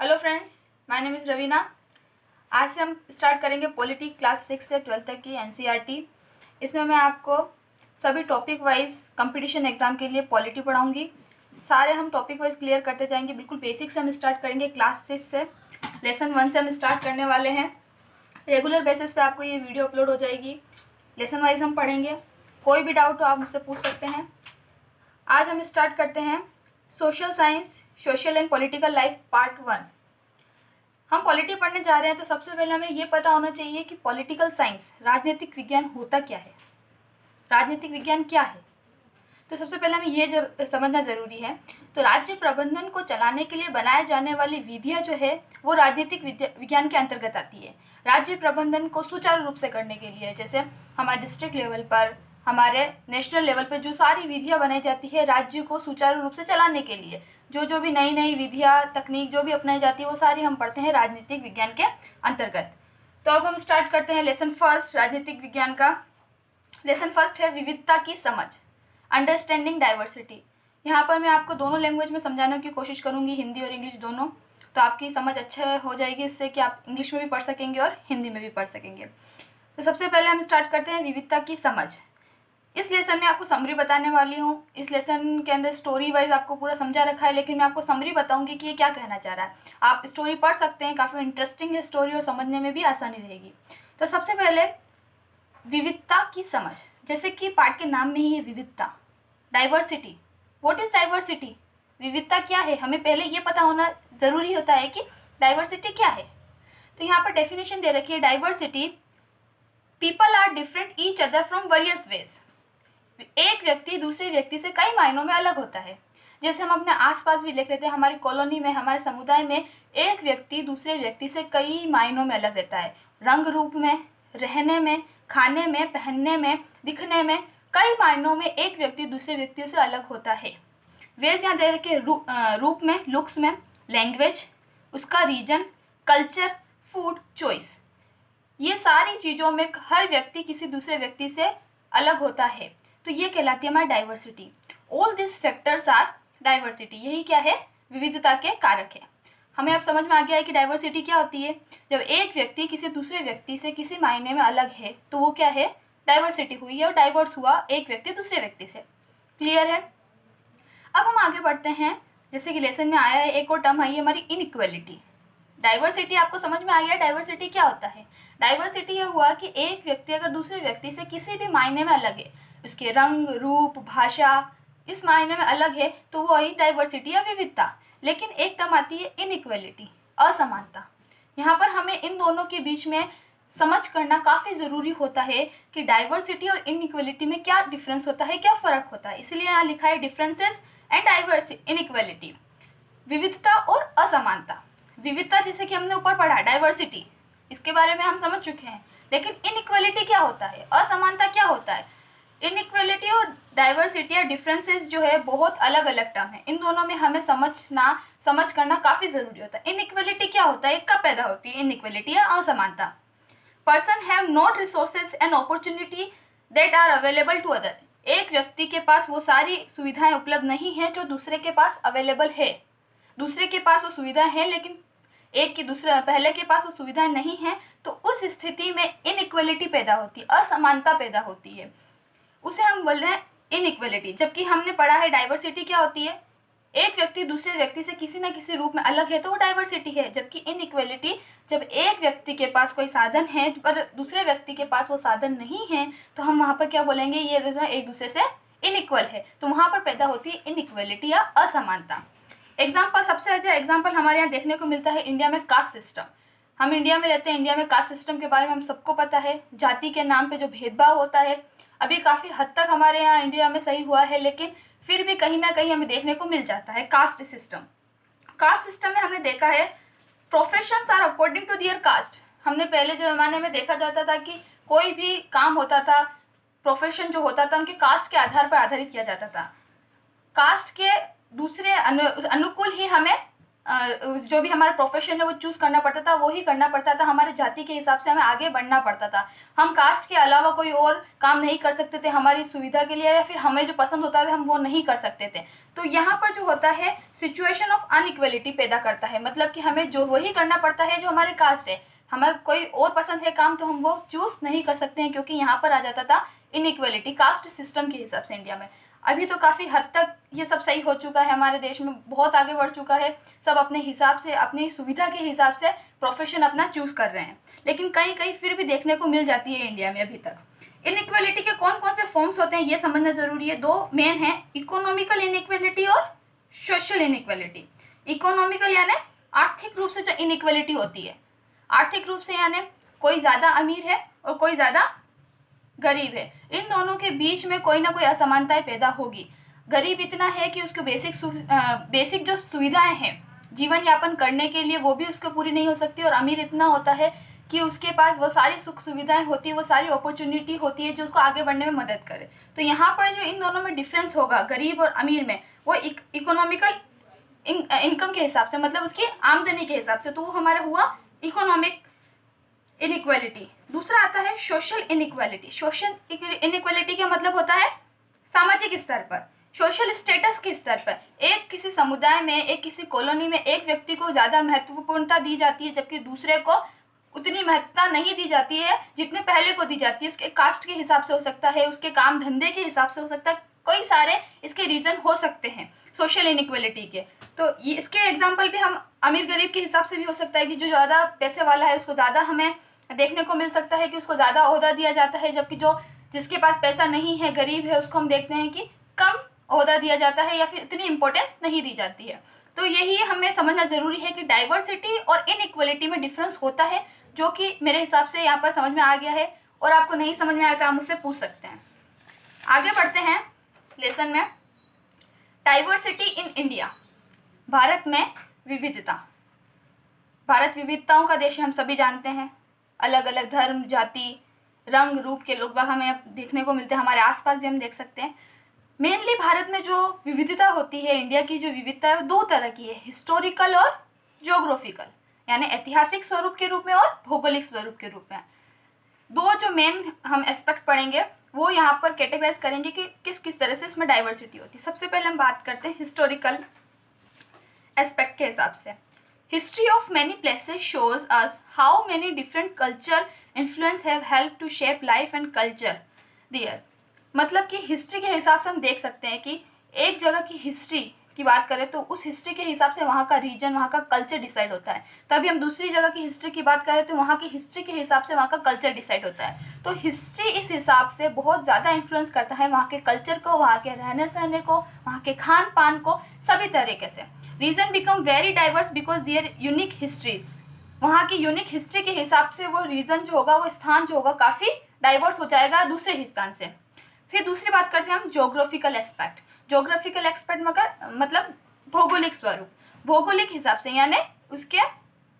Hello friends, my name is Raveena. आज से हम स्टार्ट करेंगे पॉलिटी क्लास 6 से 12 तक की एनसीईआरटी। इसमें मैं आपको सभी टॉपिक वाइज कंपटीशन एग्ज़ाम के लिए पॉलिटी पढ़ाऊंगी। सारे हम टॉपिक वाइज क्लियर करते जाएंगे। बिल्कुल बेसिक से हम स्टार्ट करेंगे। क्लास 6 से लेसन 1 से हम स्टार्ट करने वाले हैं। रेगुलर बेसिस पे आपको ये वीडियो अपलोड हो जाएगी। लेसन वाइज हम पढ़ेंगे। कोई भी डाउट हो आप मुझसे पूछ सकते हैं। आज हम स्टार्ट करते हैं social science, social and political life part 1। हम पॉलिटी पढ़ने जा रहे हैं तो सबसे पहले हमें ये पता होना चाहिए कि पॉलिटिकल साइंस, राजनीतिक विज्ञान होता क्या है, राजनीतिक विज्ञान क्या है। तो सबसे पहले हमें ये समझना ज़रूरी है। तो राज्य प्रबंधन को चलाने के लिए बनाए जाने वाली विधियाँ जो है वो राजनीतिक विज्ञान के अंतर्गत आती है। राज्य प्रबंधन को सुचारू रूप से करने के लिए, जैसे हमारे डिस्ट्रिक्ट लेवल पर, हमारे नेशनल लेवल पर जो सारी विधियाँ बनाई जाती है राज्य को सुचारू रूप से चलाने के लिए, जो भी नई नई विधियाँ, तकनीक जो भी अपनाई जाती है वो सारी हम पढ़ते हैं राजनीतिक विज्ञान के अंतर्गत। तो अब हम स्टार्ट करते हैं लेसन फर्स्ट राजनीतिक विज्ञान का। लेसन फर्स्ट है विविधता की समझ, अंडरस्टैंडिंग डाइवर्सिटी। यहाँ पर मैं आपको दोनों लैंग्वेज में समझाने की कोशिश करूँगी, हिंदी और इंग्लिश दोनों। तो आपकी समझ अच्छा हो जाएगी इससे कि आप इंग्लिश में भी पढ़ सकेंगे और हिंदी में भी पढ़ सकेंगे। तो सबसे पहले हम स्टार्ट करते हैं विविधता की समझ। इस लेसन में आपको समरी बताने वाली हूँ। इस लेसन के अंदर स्टोरी वाइज आपको पूरा समझा रखा है, लेकिन मैं आपको समरी बताऊंगी कि ये क्या कहना चाह रहा है। आप स्टोरी पढ़ सकते हैं, काफ़ी इंटरेस्टिंग है स्टोरी और समझने में भी आसानी रहेगी। तो सबसे पहले विविधता की समझ, जैसे कि पाठ के नाम में ही है विविधता, डाइवर्सिटी। What is diversity? विविधता क्या है, हमें पहले ये पता होना ज़रूरी होता है कि डाइवर्सिटी क्या है। तो यहाँ पर डेफिनेशन दे रखी है, diversity, people are different each other from various ways. एक व्यक्ति दूसरे व्यक्ति से कई मायनों में अलग होता है। जैसे हम अपने आसपास भी देख लेते हैं, हमारी कॉलोनी में, हमारे समुदाय में एक व्यक्ति दूसरे व्यक्ति से कई मायनों में अलग रहता है। रंग रूप में, रहने में, खाने में, पहनने में, दिखने में, कई मायनों में एक व्यक्ति दूसरे व्यक्ति से अलग होता है। वेज यहाँ दे रखे रूप में, लुक्स में, लैंग्वेज, उसका रीजन, कल्चर, फूड, चॉइस। ये सारी चीज़ों में हर व्यक्ति किसी दूसरे व्यक्ति से अलग होता है। तो ये कहलाती है हमारी diversity. All this factors are diversity. यही क्या है? विविधता के कारक है। हमें अब समझ में आ गया है कि डाइवर्सिटी क्या होती है। जब एक व्यक्ति किसी दूसरे व्यक्ति से किसी मायने में अलग है तो वो क्या है? डाइवर्सिटी हुई है, और डाइवर्स हुआ एक व्यक्ति दूसरे व्यक्ति से। क्लियर है? अब हम आगे बढ़ते हैं। जैसे कि लेसन में आया है, एक और टर्म है हमारी इनइक्वालिटी। डाइवर्सिटी आपको समझ में आ गया, डाइवर्सिटी क्या होता है। डाइवर्सिटी ये हुआ कि एक व्यक्ति अगर दूसरे व्यक्ति से किसी भी मायने में अलग है, उसके रंग, रूप, भाषा इस मायने में अलग है, तो वही डाइवर्सिटी या विविधता। लेकिन एक टर्म आती है इनइक्वालिटी, असमानता। यहाँ पर हमें इन दोनों के बीच में समझ करना काफ़ी ज़रूरी होता है कि डाइवर्सिटी और इनइक्वालिटी में क्या डिफरेंस होता है, क्या फ़र्क होता है। इसलिए यहाँ लिखा है डिफरेंसेस एंड डाइवर्सिटी, इनइक्वालिटी, विविधता और असमानता। विविधता जैसे कि हमने ऊपर पढ़ा, डाइवर्सिटी, इसके बारे में हम समझ चुके हैं। लेकिन इनइक्वालिटी क्या होता है, असमानता क्या होता है। इनइक्वालिटी और डाइवर्सिटी या डिफरेंसेस जो है बहुत अलग अलग टर्म है। इन दोनों में हमें समझ करना काफ़ी ज़रूरी होता है। इनइक्वालिटी क्या होता है, कब पैदा होती है इनइक्वालिटी या असमानता। Person have not resources and opportunity that are available to other. एक व्यक्ति के पास वो सारी सुविधाएं उपलब्ध नहीं है जो दूसरे के पास अवेलेबल है। दूसरे के पास वो सुविधा है लेकिन एक की दूसरे पहले के पास वो सुविधाएं नहीं है, तो उस स्थिति में इनइक्वालिटी पैदा होती है, असमानता पैदा होती है। उसे हम बोल रहे हैं इनइक्वालिटी। जबकि हमने पढ़ा है डाइवर्सिटी क्या होती है, एक व्यक्ति दूसरे व्यक्ति से किसी न किसी रूप में अलग है तो वो डाइवर्सिटी है। जबकि इनइक्वालिटी, जब एक व्यक्ति के पास कोई साधन है पर दूसरे व्यक्ति के पास वो साधन नहीं है, तो हम वहाँ पर क्या बोलेंगे, ये एक दूसरे से इनइक्वल है। तो वहाँ पर पैदा होती है इनइक्वालिटी या असमानता। एग्जाम्पल, सबसे अच्छा एग्जाम्पल हमारे यहाँ देखने को मिलता है इंडिया में कास्ट सिस्टम। हम इंडिया में रहते हैं, इंडिया में कास्ट सिस्टम के बारे में हम सबको पता है। जाति के नाम पे जो भेदभाव होता है अभी काफ़ी हद तक हमारे यहाँ इंडिया में सही हुआ है, लेकिन फिर भी कहीं ना कहीं हमें देखने को मिल जाता है कास्ट सिस्टम। कास्ट सिस्टम में हमने देखा है professions are according to their caste. हमने पहले जो ज़माने में देखा जाता था कि कोई भी काम होता था, प्रोफेशन जो होता था उनके कास्ट के आधार पर आधारित किया जाता था। कास्ट के दूसरे अनुकूल ही हमें जो भी हमारा प्रोफेशन है वो चूज़ करना पड़ता था, वो ही करना पड़ता था। हमारे जाति के हिसाब से हमें आगे बढ़ना पड़ता था। हम कास्ट के अलावा कोई और काम नहीं कर सकते थे हमारी सुविधा के लिए, या फिर हमें जो पसंद होता था हम वो नहीं कर सकते थे। तो यहाँ पर जो होता है सिचुएशन ऑफ अनइक्वलिटी पैदा करता है, मतलब कि हमें जो वही करना पड़ता है जो हमारे कास्ट है। हमें कोई और पसंद है काम तो हम वो चूज़ नहीं कर सकते हैं, क्योंकि यहाँ पर आ जाता था इनइक्वलिटी कास्ट सिस्टम के हिसाब से। इंडिया में अभी तो काफ़ी हद तक ये सब सही हो चुका है, हमारे देश में बहुत आगे बढ़ चुका है। सब अपने हिसाब से, अपनी सुविधा के हिसाब से प्रोफेशन अपना चूज़ कर रहे हैं, लेकिन कहीं कहीं फिर भी देखने को मिल जाती है इंडिया में अभी तक। इनइक्वलिटी के कौन कौन से फॉर्म्स होते हैं ये समझना जरूरी है। दो मेन हैं, इकोनॉमिकल इनइक्वलिटी और सोशल इनइक्वलिटी। इकोनॉमिकल यानी आर्थिक रूप से जो इनइक्वलिटी होती है, आर्थिक रूप से यानी कोई ज़्यादा अमीर है और कोई ज़्यादा गरीब है, इन दोनों के बीच में कोई ना कोई असमानताएं पैदा होगी। गरीब इतना है कि उसको बेसिक जो सुविधाएं हैं जीवन यापन करने के लिए वो भी उसको पूरी नहीं हो सकती, और अमीर इतना होता है कि उसके पास वो सारी सुख सुविधाएं होती है, वो सारी अपॉर्चुनिटी होती है जो उसको आगे बढ़ने में मदद करे। तो यहाँ पर जो इन दोनों में डिफरेंस होगा गरीब और अमीर में, वो इकोनॉमिकल इनकम के हिसाब से, मतलब उसकी आमदनी के हिसाब से, तो वो हमारा हुआ इकोनॉमिक इनइक्वालिटी। दूसरा आता है सोशल इनइक्वालिटी। सोशल इनइक्वालिटी का मतलब होता है सामाजिक स्तर पर, सोशल स्टेटस के स्तर पर। एक किसी समुदाय में, एक किसी कॉलोनी में एक व्यक्ति को ज़्यादा महत्वपूर्णता दी जाती है, जबकि दूसरे को उतनी महत्वता नहीं दी जाती है जितने पहले को दी जाती है। उसके कास्ट के हिसाब से हो सकता है, उसके काम धंधे के हिसाब से हो सकता है, कई सारे इसके रीज़न हो सकते हैं सोशल इनइक्वालिटी के। तो ये इसके एग्जाम्पल भी हम अमीर गरीब के हिसाब से भी हो सकता है कि जो ज़्यादा पैसे वाला है उसको ज़्यादा हमें देखने को मिल सकता है कि उसको ज़्यादा ओहदा दिया जाता है, जबकि जो जिसके पास पैसा नहीं है, गरीब है, उसको हम देखते हैं कि कम ओहदा दिया जाता है या फिर इतनी इंपॉर्टेंस नहीं दी जाती है। तो यही हमें समझना ज़रूरी है कि डाइवर्सिटी और इनइक्वालिटी में डिफरेंस होता है, जो कि मेरे हिसाब से यहाँ पर समझ में आ गया है। और आपको नहीं समझ में आया तो आप मुझसे पूछ सकते हैं। आगे बढ़ते हैं लेसन में। डाइवर्सिटी इन इंडिया, भारत में विविधता। भारत विविधताओं का देश है, हम सभी जानते हैं। अलग अलग धर्म, जाति, रंग, रूप के लोग बाग हमें देखने को मिलते हैं, हमारे आसपास भी हम देख सकते हैं। मेनली भारत में जो विविधता होती है, इंडिया की जो विविधता है वो दो तरह की है, हिस्टोरिकल और ज्योग्राफिकल, यानी ऐतिहासिक स्वरूप के रूप में और भौगोलिक स्वरूप के रूप में। दो जो मेन हम एस्पेक्ट पढ़ेंगे वो यहाँ पर कैटेगराइज करेंगे कि किस किस तरह से इसमें डाइवर्सिटी होती है। सबसे पहले हम बात करते हैं हिस्टोरिकल एस्पेक्ट के हिसाब से। History of many places shows us how many different culture influence have help to shape life and culture there. मतलब कि हिस्ट्री के हिसाब से हम देख सकते हैं कि एक जगह की हिस्ट्री की बात करें तो उस हिस्ट्री के हिसाब से वहाँ का रीजन, वहाँ का कल्चर डिसाइड होता है। तभी हम दूसरी जगह की हिस्ट्री की बात करें तो वहाँ की हिस्ट्री के हिसाब से वहाँ का कल्चर डिसाइड होता है। तो हिस्ट्री इस हिसाब से बहुत ज़्यादा इन्फ्लुएंस करता है वहाँ के कल्चर को, वहाँ के रहने सहने को, वहाँ के खान पान को, सभी तरीके से। Region become very diverse because their unique history. वहाँ की यूनिक हिस्ट्री के हिसाब से वो रीजन जो होगा, वो स्थान जो होगा, काफ़ी डाइवर्स हो जाएगा दूसरे स्थान से। फिर दूसरी बात करते हैं हम ज्योग्राफिकल एस्पेक्ट। ज्योग्राफिकल एस्पेक्ट मतलब भौगोलिक स्वरूप, भौगोलिक हिसाब से यानी उसके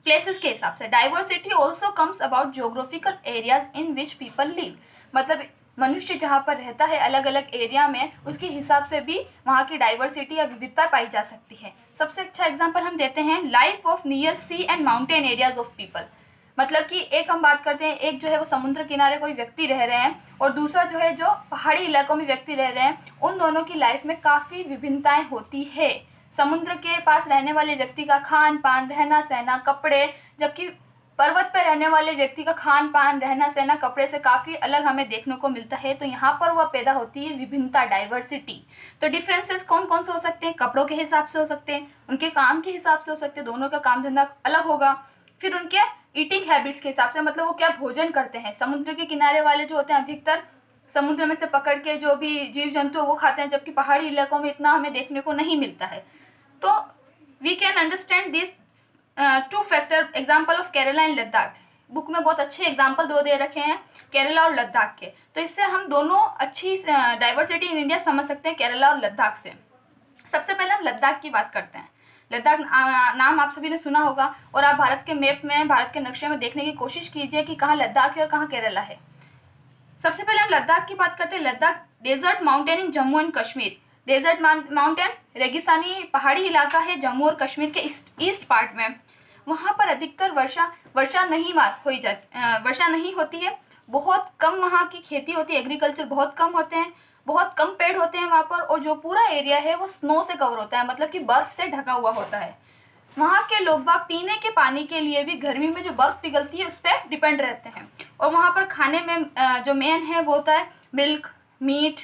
प्लेसेस के हिसाब से। Diversity also comes about geographical areas in which people live. मतलब मनुष्य जहाँ पर रहता है अलग अलग एरिया में, उसके हिसाब से भी वहाँ की डाइवर्सिटी या विविधता पाई जा सकती है। सबसे अच्छा एग्जाम्पल हम देते हैं life of near sea and mountain areas of people. मतलब कि एक हम बात करते हैं, एक जो है वो समुद्र किनारे कोई व्यक्ति रह रहे हैं और दूसरा जो है जो पहाड़ी इलाकों में व्यक्ति रह रहे हैं। उन दोनों की लाइफ में काफ़ी विभिन्नताएं होती है। समुद्र के पास रहने वाले व्यक्ति का खान पान, रहना सहना, कपड़े, जबकि पर्वत पर रहने वाले व्यक्ति का खान पान, रहना सहना, कपड़े से काफ़ी अलग हमें देखने को मिलता है। तो यहाँ पर वह पैदा होती है विभिन्नता, डाइवर्सिटी। तो डिफरेंसेस कौन कौन से हो सकते हैं? कपड़ों के हिसाब से हो सकते हैं, उनके काम के हिसाब से हो सकते हैं, दोनों का काम धंधा अलग होगा। फिर उनके ईटिंग हैबिट्स के हिसाब से, मतलब वो क्या भोजन करते हैं। समुद्र के किनारे वाले जो होते हैं अधिकतर समुद्र में से पकड़ के जो भी जीव जंतु वो खाते हैं, जबकि पहाड़ी इलाकों में इतना हमें देखने को नहीं मिलता है। तो we can understand this two factor example of Kerala and Ladakh. Book में बहुत अच्छे एग्जाम्पल दो दे रखे हैं केरला और लद्दाख के। तो इससे हम दोनों अच्छी डाइवर्सिटी इन इंडिया समझ सकते हैं केरला और लद्दाख से। सबसे पहले हम लद्दाख की बात करते हैं। लद्दाख नाम आप सभी ने सुना होगा, और आप भारत के मैप में, भारत के नक्शे में देखने की कोशिश कीजिए कि कहाँ लद्दाख है और कहाँ केरला है। सबसे पहले हम लद्दाख की बात करते हैं। Ladakh desert mountain in Jammu and Kashmir. Desert mountain रेगिस्तानी पहाड़ी इलाका है जम्मू और कश्मीर के ईस्ट पार्ट में। वहाँ पर अधिकतर वर्षा नहीं होती है। बहुत कम वहाँ की खेती होती है, एग्रीकल्चर बहुत कम होते हैं, बहुत कम पेड़ होते हैं वहाँ पर, और जो पूरा एरिया है वो स्नो से कवर होता है, मतलब कि बर्फ़ से ढका हुआ होता है। वहाँ के लोग बाग पीने के पानी के लिए भी गर्मी में जो बर्फ़ पिघलती है उस पर डिपेंड रहते हैं। और वहाँ पर खाने में जो मेन है वो होता है मिल्क, मीट,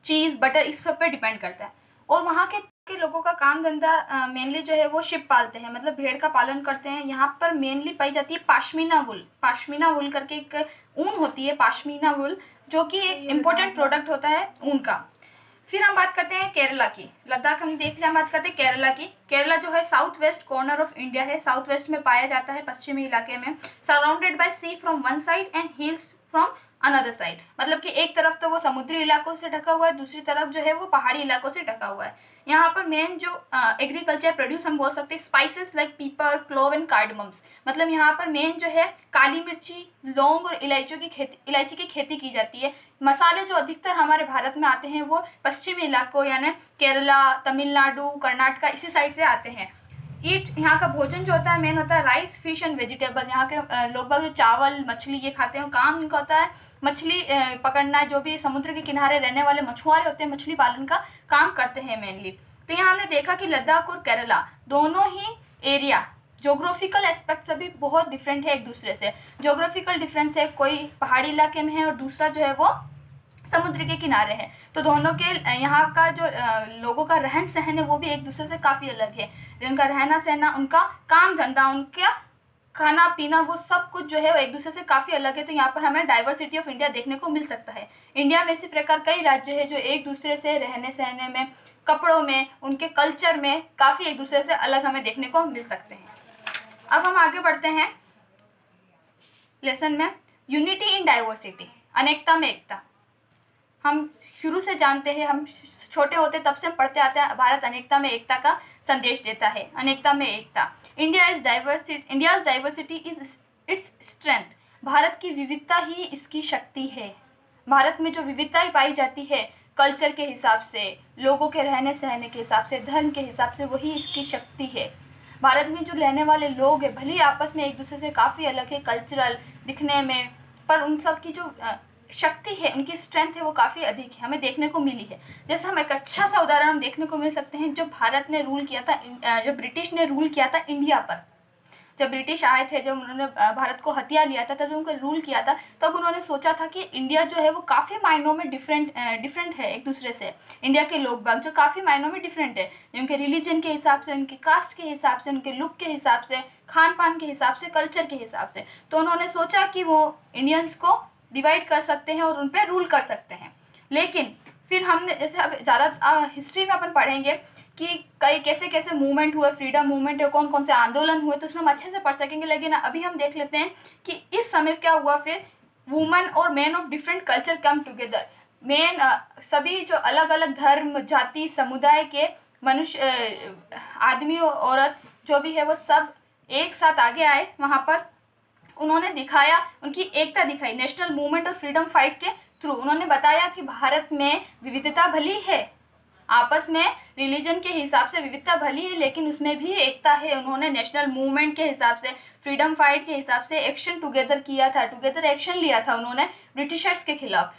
चीज़, बटर, इस सब पे डिपेंड करता है। और वहाँ के लोगों का काम धंधा मेनली जो है वो शिप पालते हैं, मतलब भेड़ का पालन करते हैं। यहाँ पर मेनली पाई जाती है पाशमीना वुल करके एक ऊन होती है, पाशमीना वुल, जो कि एक इम्पोर्टेंट प्रोडक्ट होता है ऊन का। फिर हम बात करते हैं केरला की। लद्दाख हम देख लिया, हम बात करते हैं केरला की। केरला जो है south west corner of India है, साउथ वेस्ट में पाया जाता है, पश्चिमी इलाके में। Surrounded by sea from one side and hills from another side, मतलब कि एक तरफ तो वो समुद्री इलाकों से ढका हुआ है, दूसरी तरफ जो है वो पहाड़ी इलाकों से ढका हुआ है। यहाँ पर मेन जो एग्रीकल्चर प्रोड्यूस हम बोल सकते हैं स्पाइसेस लाइक पीपर, क्लोव एंड कार्डमम्स, मतलब यहाँ पर मेन जो है काली मिर्ची, लौंग और इलायची की खेती की जाती है। मसाले जो अधिकतर हमारे भारत में आते हैं वो पश्चिमी इलाकों यानी केरला, तमिलनाडु, कर्नाटका, इसी साइड से आते हैं। यहाँ का भोजन जो होता है मेन होता है राइस, फिश एंड वेजिटेबल। यहाँ के लोग बाग जो चावल, मछली ये खाते हैं। काम इनका होता है मछली पकड़ना, जो भी समुद्र के किनारे रहने वाले मछुआरे होते हैं मछली पालन का काम करते हैं मेनली। तो यहाँ हमने देखा कि लद्दाख और केरला दोनों ही एरिया जोग्राफिकल एस्पेक्ट से भी बहुत डिफरेंट है एक दूसरे से। जोग्राफिकल डिफरेंस है, कोई पहाड़ी इलाके में है और दूसरा जो है वो समुद्र के किनारे है। तो दोनों के यहाँ का जो लोगों का रहन सहन है वो भी एक दूसरे से काफ़ी अलग है। उनका रहना सहना, उनका काम धंधा, उनका खाना पीना, वो सब कुछ जो है वो एक दूसरे से काफ़ी अलग है। तो यहाँ पर हमें डाइवर्सिटी ऑफ इंडिया देखने को मिल सकता है। इंडिया में इसी प्रकार कई राज्य है जो एक दूसरे से रहने सहने में, कपड़ों में, उनके कल्चर में काफ़ी एक दूसरे से अलग हमें देखने को मिल सकते हैं। अब हम आगे बढ़ते हैं लेसन में। यूनिटी इन डाइवर्सिटी, अनेकता में एकता। हम शुरू से जानते हैं, हम छोटे होते तब से हम पढ़ते आते हैं, भारत अनेकता में एकता का संदेश देता है। अनेकता में एकता, India's diversity is its strength. Bharat की विविधता ही इसकी शक्ति है। भारत में जो विविधताएं पाई जाती है कल्चर के हिसाब से, लोगों के रहने सहने के हिसाब से, धर्म के हिसाब से, वही इसकी शक्ति है। भारत में जो रहने वाले लोग हैं भले ही आपस में एक दूसरे से काफ़ी अलग है कल्चरल दिखने में, पर उन सब की जो शक्ति है, उनकी स्ट्रेंथ है, वो काफ़ी अधिक है, हमें देखने को मिली है। जैसे हम एक अच्छा सा उदाहरण देखने को मिल सकते हैं, जो भारत ने रूल किया था, जो ब्रिटिश ने रूल किया था इंडिया पर। जब ब्रिटिश आए थे, जब उन्होंने भारत को हथिया लिया था, तब उनका रूल किया था, तब उन्होंने सोचा था कि इंडिया जो है वो काफ़ी मायनों में डिफरेंट है एक दूसरे से। इंडिया के लोग बाग जो काफ़ी मायनों में डिफरेंट है, उनके रिलीजन के हिसाब से, उनके कास्ट के हिसाब से, उनके लुक के हिसाब से, खान पान के हिसाब से, कल्चर के हिसाब से। तो उन्होंने सोचा कि वो इंडियंस को डिवाइड कर सकते हैं और उन पर रूल कर सकते हैं। लेकिन फिर हमने जैसे अब ज़्यादा हिस्ट्री में अपन पढ़ेंगे कि कई कैसे कैसे मूवमेंट हुए, फ्रीडम मूवमेंट है, कौन कौन से आंदोलन हुए, तो उसमें हम अच्छे से पढ़ सकेंगे। लेकिन अभी हम देख लेते हैं कि इस समय क्या हुआ। फिर वुमेन और man of different culture come together. Main सभी जो अलग अलग धर्म, जाति, समुदाय के मनुष्य, आदमी और औरत जो भी है वो सब एक साथ आगे आए। वहाँ पर उन्होंने दिखाया, उनकी एकता दिखाई नेशनल मूवमेंट और फ्रीडम फाइट के थ्रू। उन्होंने बताया कि भारत में विविधता भली है, आपस में रिलीजन के हिसाब से विविधता भली है, लेकिन उसमें भी एकता है। उन्होंने नेशनल मूवमेंट के हिसाब से, फ्रीडम फाइट के हिसाब से एक्शन टुगेदर किया था, टुगेदर एक्शन लिया था उन्होंने ब्रिटिशर्स के खिलाफ।